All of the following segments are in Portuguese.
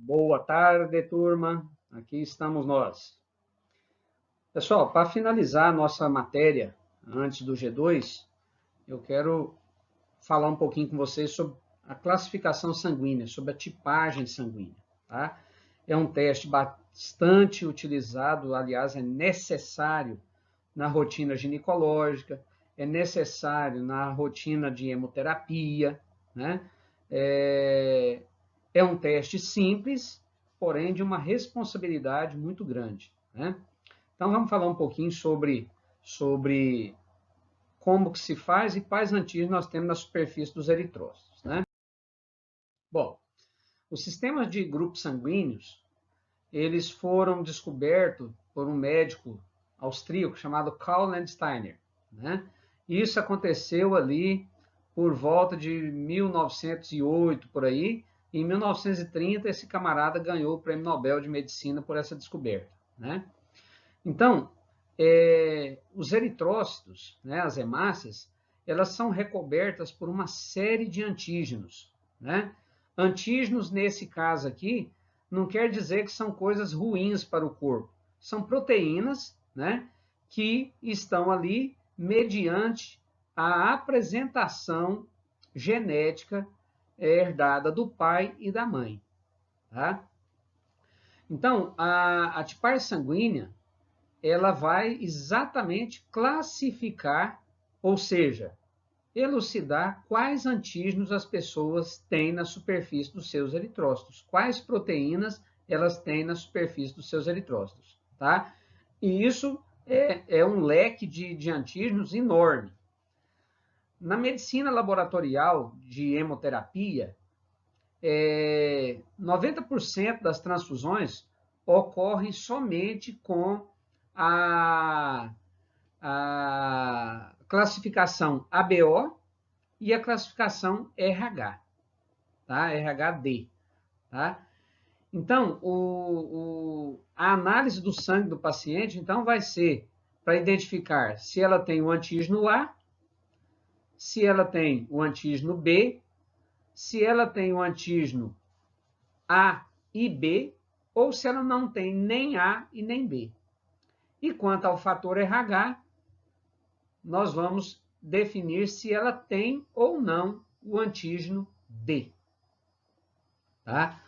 Boa tarde, turma. Aqui estamos nós. Pessoal, para finalizar a nossa matéria antes do G2, eu quero falar um pouquinho com vocês sobre a classificação sanguínea, sobre a tipagem sanguínea. Tá? É um teste bastante utilizado, aliás, é necessário na rotina ginecológica, é necessário na rotina de hemoterapia, né? É um teste simples, porém de uma responsabilidade muito grande, né? Então, vamos falar um pouquinho sobre como que se faz e quais antígenos nós temos na superfície dos eritrócitos, né? Bom, os sistemas de grupos sanguíneos, eles foram descobertos por um médico austríaco chamado Karl Landsteiner, né? Isso aconteceu ali por volta de 1908, por aí. Em 1930, esse camarada ganhou o Prêmio Nobel de Medicina por essa descoberta, né? Então, os eritrócitos, né, as hemácias, elas são recobertas por uma série de antígenos, né? Antígenos, nesse caso aqui, não quer dizer que são coisas ruins para o corpo. São proteínas, né, que estão ali mediante a apresentação genética herdada do pai e da mãe. Tá? Então, a tipagem sanguínea, ela vai exatamente classificar, ou seja, elucidar quais antígenos as pessoas têm na superfície dos seus eritrócitos, quais proteínas elas têm na superfície dos seus eritrócitos, tá? E isso é um leque de antígenos enorme. Na medicina laboratorial de hemoterapia, 90% das transfusões ocorrem somente com a classificação ABO e a classificação RH, tá? RHD, tá? Então, a análise do sangue do paciente, então, vai ser para identificar se ela tem o antígeno A, se ela tem o antígeno B, se ela tem o antígeno A e B, ou se ela não tem nem A e nem B. E quanto ao fator RH, nós vamos definir se ela tem ou não o antígeno D. Tá?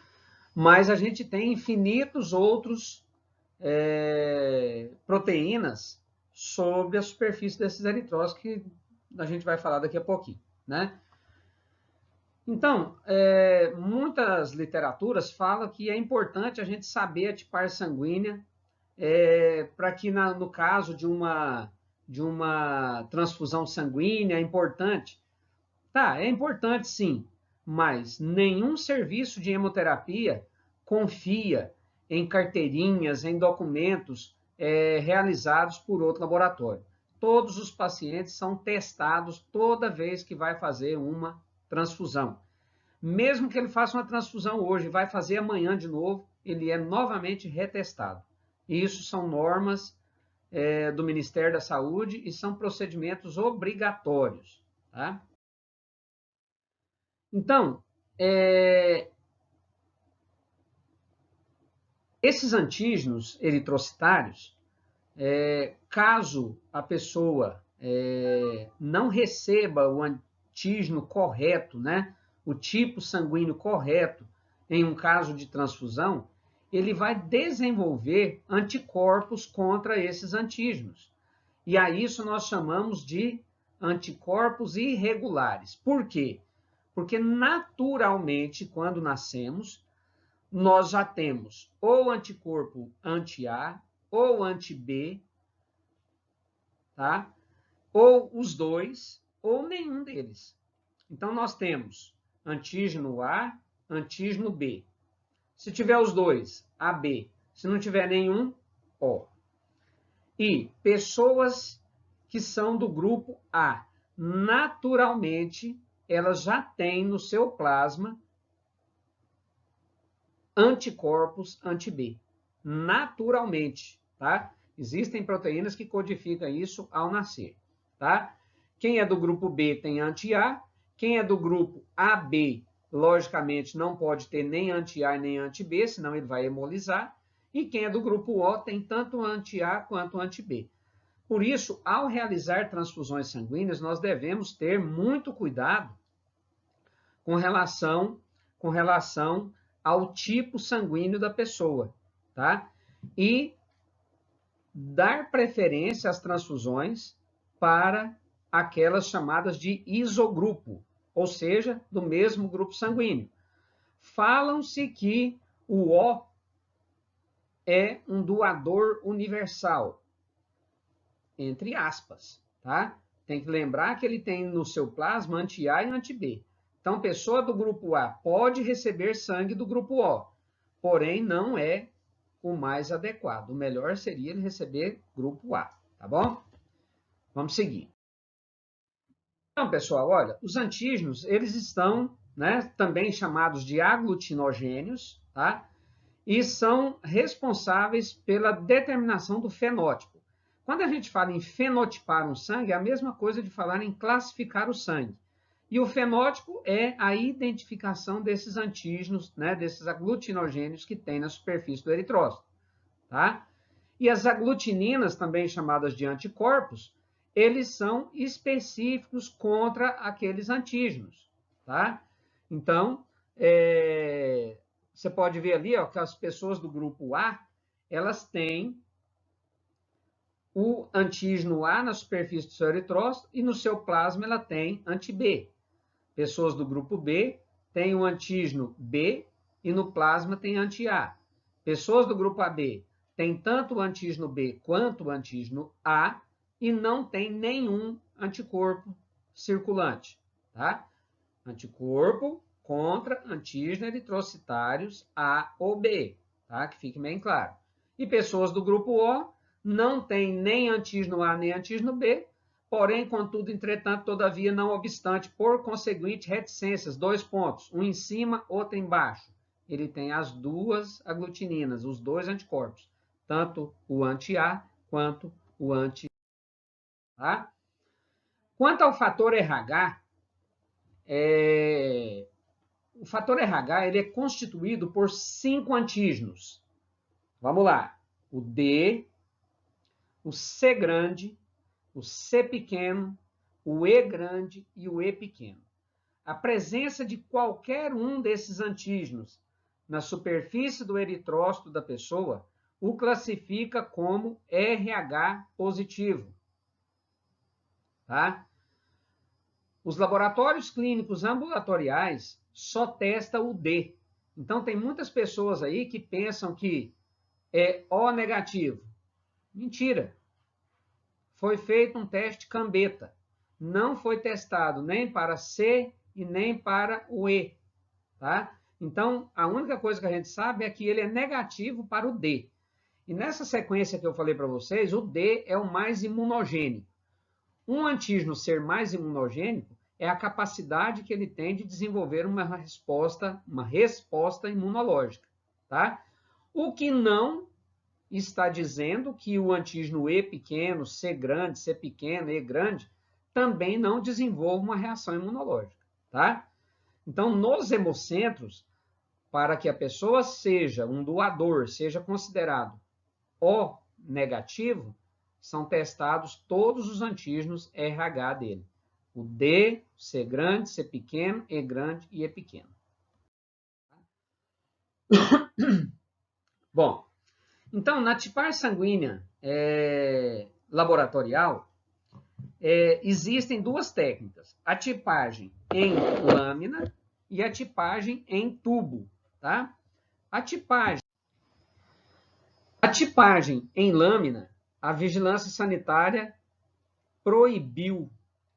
Mas a gente tem infinitos outros proteínas sobre a superfície desses eritrócitos que a gente vai falar daqui a pouquinho, né? Então, muitas literaturas falam que é importante a gente saber a tipagem sanguínea para que, no caso de uma transfusão sanguínea, é importante. Tá, é importante sim, mas nenhum serviço de hemoterapia confia em carteirinhas, em documentos realizados por outro laboratório. Todos os pacientes são testados toda vez que vai fazer uma transfusão. Mesmo que ele faça uma transfusão hoje, vai fazer amanhã de novo, ele é novamente retestado. Isso são normas do Ministério da Saúde e são procedimentos obrigatórios. Tá? Então, esses antígenos eritrocitários, caso a pessoa não receba o antígeno correto, né, o tipo sanguíneo correto, em um caso de transfusão, ele vai desenvolver anticorpos contra esses antígenos. E a isso nós chamamos de anticorpos irregulares. Por quê? Porque naturalmente, quando nascemos, nós já temos ou anticorpo anti-A ou anti-B, tá? Ou os dois, ou nenhum deles. Então, nós temos antígeno A, antígeno B. Se tiver os dois, AB. Se não tiver nenhum, O. E pessoas que são do grupo A, naturalmente, elas já têm no seu plasma anticorpos anti-B. Naturalmente, tá? Existem proteínas que codificam isso ao nascer, tá? Quem é do grupo B tem anti-A, quem é do grupo AB logicamente, não pode ter nem anti-A nem anti-B, senão ele vai hemolizar. E quem é do grupo O tem tanto anti-A quanto anti-B. Por isso, ao realizar transfusões sanguíneas, nós devemos ter muito cuidado com relação ao tipo sanguíneo da pessoa, tá? E dar preferência às transfusões para aquelas chamadas de isogrupo, ou seja, do mesmo grupo sanguíneo. Falam-se que o O é um doador universal, entre aspas, tá? Tem que lembrar que ele tem no seu plasma anti-A e anti-B. Então, pessoa do grupo A pode receber sangue do grupo O, porém não é o mais adequado. O melhor seria ele receber grupo A, tá bom? Vamos seguir. Então, pessoal, olha, os antígenos, eles estão, né, também chamados de aglutinogênios, tá? E são responsáveis pela determinação do fenótipo. Quando a gente fala em fenotipar um sangue, é a mesma coisa de falar em classificar o sangue. E o fenótipo é a identificação desses antígenos, né, desses aglutinogênios que tem na superfície do eritrócito, tá? E as aglutininas, também chamadas de anticorpos, eles são específicos contra aqueles antígenos, tá? Então, você pode ver ali, ó, que as pessoas do grupo A, elas têm o antígeno A na superfície do seu eritrócito e no seu plasma ela tem anti-B. Pessoas do grupo B têm o antígeno B e no plasma tem anti-A. Pessoas do grupo AB têm tanto o antígeno B quanto o antígeno A e não tem nenhum anticorpo circulante, tá? Anticorpo contra antígeno eritrocitários A ou B, tá? Que fique bem claro. E pessoas do grupo O não têm nem antígeno A nem antígeno B, porém, contudo, entretanto, todavia, não obstante, por conseguinte, reticências, 2 pontos, um em cima, outro embaixo. Ele tem as duas aglutininas, os dois anticorpos, tanto o anti-A quanto o anti-B. Tá? Quanto ao fator RH, o fator RH ele é constituído por 5 antígenos. Vamos lá. O D, o C grande, o C pequeno, o E grande e o E pequeno. A presença de qualquer um desses antígenos na superfície do eritrócito da pessoa o classifica como RH positivo. Tá? Os laboratórios clínicos ambulatoriais só testam o D. Então, tem muitas pessoas aí que pensam que é O negativo. Mentira. Foi feito um teste Gambetta. Não foi testado nem para C e nem para o E. Tá? Então, a única coisa que a gente sabe é que ele é negativo para o D. E nessa sequência que eu falei para vocês, o D é o mais imunogênico. Um antígeno ser mais imunogênico é a capacidade que ele tem de desenvolver uma resposta imunológica, tá? O que não está dizendo que o antígeno E pequeno, C grande, C pequeno, E grande, também não desenvolva uma reação imunológica, tá? Então, nos hemocentros, para que a pessoa seja um doador, seja considerado O negativo, são testados todos os antígenos RH dele. O D, C grande, C pequeno, E grande e E pequeno. Bom, então, na tipagem sanguínea laboratorial, existem 2 técnicas. A tipagem em lâmina e a tipagem em tubo. Tá? A tipagem em lâmina, a vigilância sanitária proibiu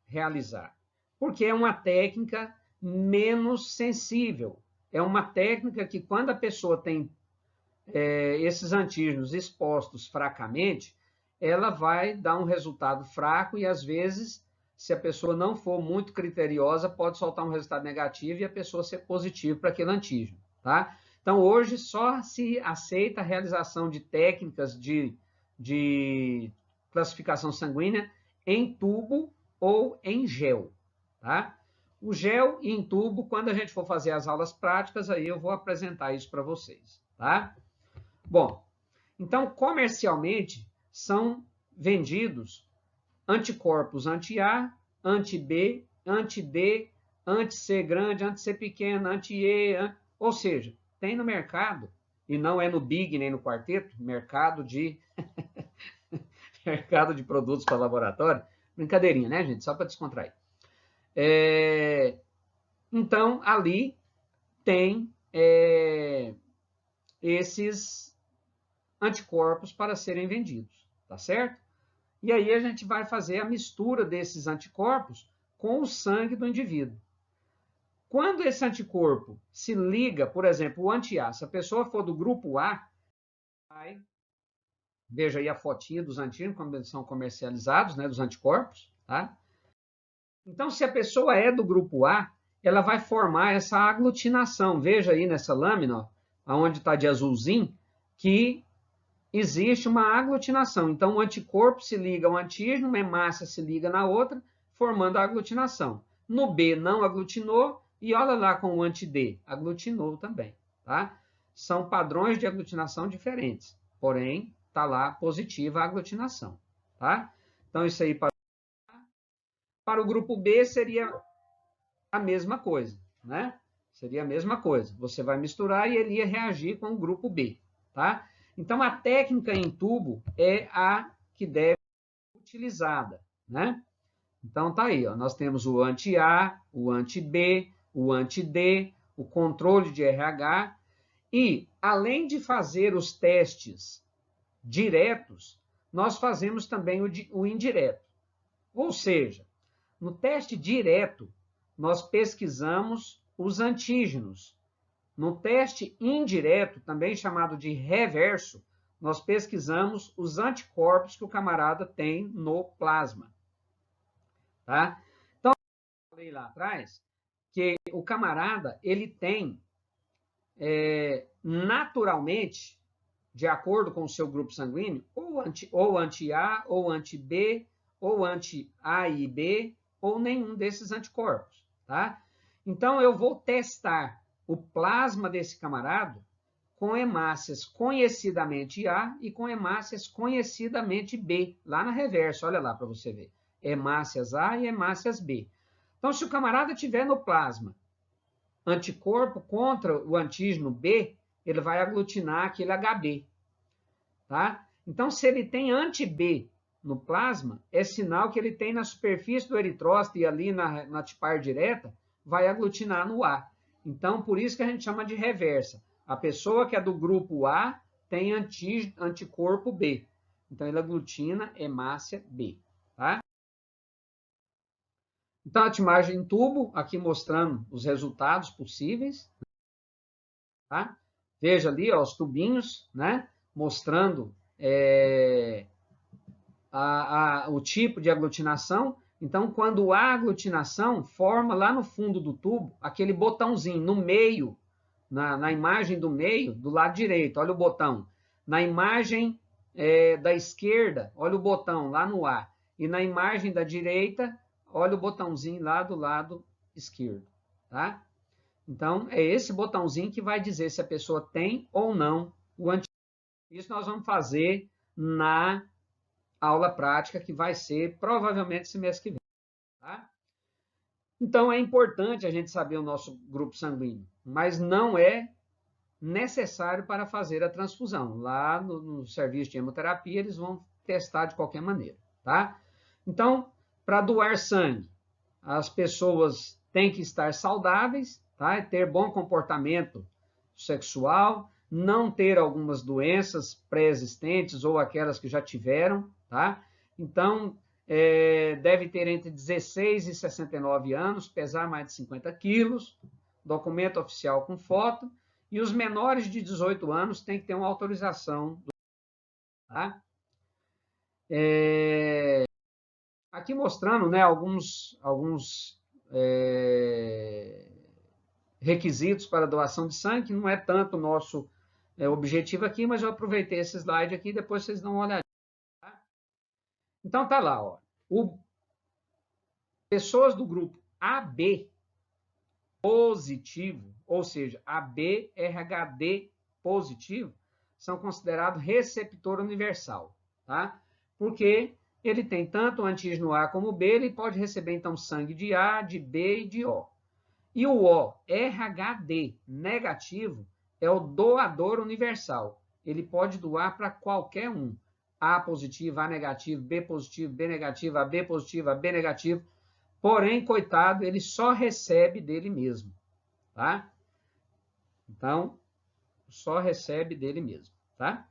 realizar, porque é uma técnica menos sensível. É uma técnica que, quando a pessoa tem esses antígenos expostos fracamente, ela vai dar um resultado fraco e, às vezes, se a pessoa não for muito criteriosa, pode soltar um resultado negativo e a pessoa ser positiva para aquele antígeno. Tá? Então, hoje, só se aceita a realização de técnicas de classificação sanguínea em tubo ou em gel. Tá? o gel e em tubo, quando a gente for fazer as aulas práticas, aí eu vou apresentar isso para vocês, tá? Bom, então, comercialmente, são vendidos anticorpos anti-A, anti-B, anti-D, anti-C grande, anti-C pequeno, anti-E, ou seja, tem no mercado, e não é no Big nem no Quarteto, mercado de mercado de produtos para laboratório, brincadeirinha, né, gente? Só para descontrair. Então, ali tem esses anticorpos para serem vendidos, tá certo? E aí a gente vai fazer a mistura desses anticorpos com o sangue do indivíduo. Quando esse anticorpo se liga, por exemplo, o anti-A, se a pessoa for do grupo A, veja aí a fotinha dos antígenos, como eles são comercializados, né, dos anticorpos, tá? Então, se a pessoa é do grupo A, ela vai formar essa aglutinação. Veja aí nessa lâmina, ó, onde está de azulzinho, que existe uma aglutinação. Então, o anticorpo se liga ao antígeno, uma hemácia se liga na outra, formando a aglutinação. No B não aglutinou, e olha lá com o anti-D, aglutinou também, tá? São padrões de aglutinação diferentes, porém, está lá positiva a aglutinação, tá? Então, isso aí para o grupo B seria a mesma coisa, né? Seria a mesma coisa. Você vai misturar e ele ia reagir com o grupo B, tá? Então, a técnica em tubo é a que deve ser utilizada, né? Então, tá aí, ó. Nós temos o anti-A, o anti-B, o anti-D, o controle de RH e, além de fazer os testes diretos, nós fazemos também o indireto. Ou seja, no teste direto, nós pesquisamos os antígenos. No teste indireto, também chamado de reverso, nós pesquisamos os anticorpos que o camarada tem no plasma. Tá? Então, eu falei lá atrás que o camarada, ele tem naturalmente, de acordo com o seu grupo sanguíneo, ou anti-A, ou anti-B, ou anti-A e B, ou nenhum desses anticorpos, tá? Então, eu vou testar o plasma desse camarada com hemácias conhecidamente A e com hemácias conhecidamente B, lá na reversa, olha lá para você ver. Hemácias A e hemácias B. Então, se o camarada tiver no plasma anticorpo contra o antígeno B, ele vai aglutinar aquele HB, tá? Então, se ele tem anti-B no plasma, é sinal que ele tem na superfície do eritrócito e ali na tipar direta, vai aglutinar no A. Então, por isso que a gente chama de reversa. A pessoa que é do grupo A tem anticorpo B. Então, ele aglutina hemácia B, tá? Então, a timagem em tubo, aqui mostrando os resultados possíveis, tá? Veja ali, ó, os tubinhos, né? Mostrando o tipo de aglutinação. Então, quando há aglutinação, forma lá no fundo do tubo aquele botãozinho no meio, na imagem do meio, do lado direito, olha o botão. Na imagem da esquerda, olha o botão lá no A. E na imagem da direita, olha o botãozinho lá do lado esquerdo, tá? Então, é esse botãozinho que vai dizer se a pessoa tem ou não o antígeno. Isso nós vamos fazer na aula prática, que vai ser provavelmente semestre que vem. Tá? Então, é importante a gente saber o nosso grupo sanguíneo, mas não é necessário para fazer a transfusão. Lá no serviço de hemoterapia, eles vão testar de qualquer maneira. Tá? Então, para doar sangue, as pessoas têm que estar saudáveis, tá? Ter bom comportamento sexual, não ter algumas doenças pré-existentes ou aquelas que já tiveram, tá? Então, deve ter entre 16 e 69 anos, pesar mais de 50 quilos, documento oficial com foto, e os menores de 18 anos têm que ter uma autorização. Tá? Aqui mostrando, né, alguns requisitos para doação de sangue, que não é tanto o nosso objetivo aqui, mas eu aproveitei esse slide aqui, depois vocês dão uma olhadinha. Tá? Então, tá lá, ó. Pessoas do grupo AB, positivo, ou seja, AB, RHD positivo, são considerados receptor universal, tá? Porque ele tem tanto o antígeno A como B, ele pode receber, então, sangue de A, de B e de O. E o O, RHD negativo, é o doador universal. Ele pode doar para qualquer um. A positivo, A negativo, B positivo, B negativo, AB positivo, AB negativo. Porém, coitado, ele só recebe dele mesmo, tá? Então, só recebe dele mesmo, tá?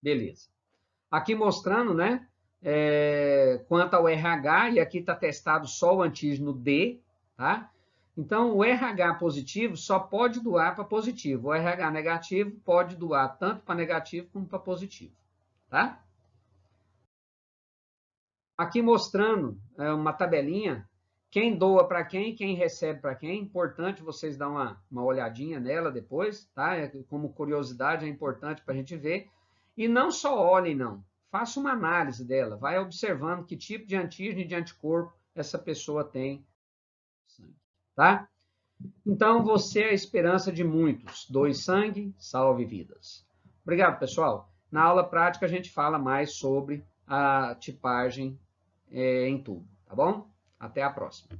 Beleza. Aqui mostrando, né, quanto ao RH, e aqui está testado só o antígeno D, tá? Então, o RH positivo só pode doar para positivo. O RH negativo pode doar tanto para negativo como para positivo, tá? Aqui mostrando uma tabelinha, quem doa para quem recebe para quem. É importante vocês dar uma olhadinha nela depois, tá? Como curiosidade, é importante para a gente ver. E não só olhem, não. Faça uma análise dela. Vai observando que tipo de antígeno e de anticorpo essa pessoa tem, tá? Então, você é a esperança de muitos. Doe sangue, salve vidas. Obrigado, pessoal. Na aula prática, a gente fala mais sobre a tipagem em tubo, tá bom? Até a próxima.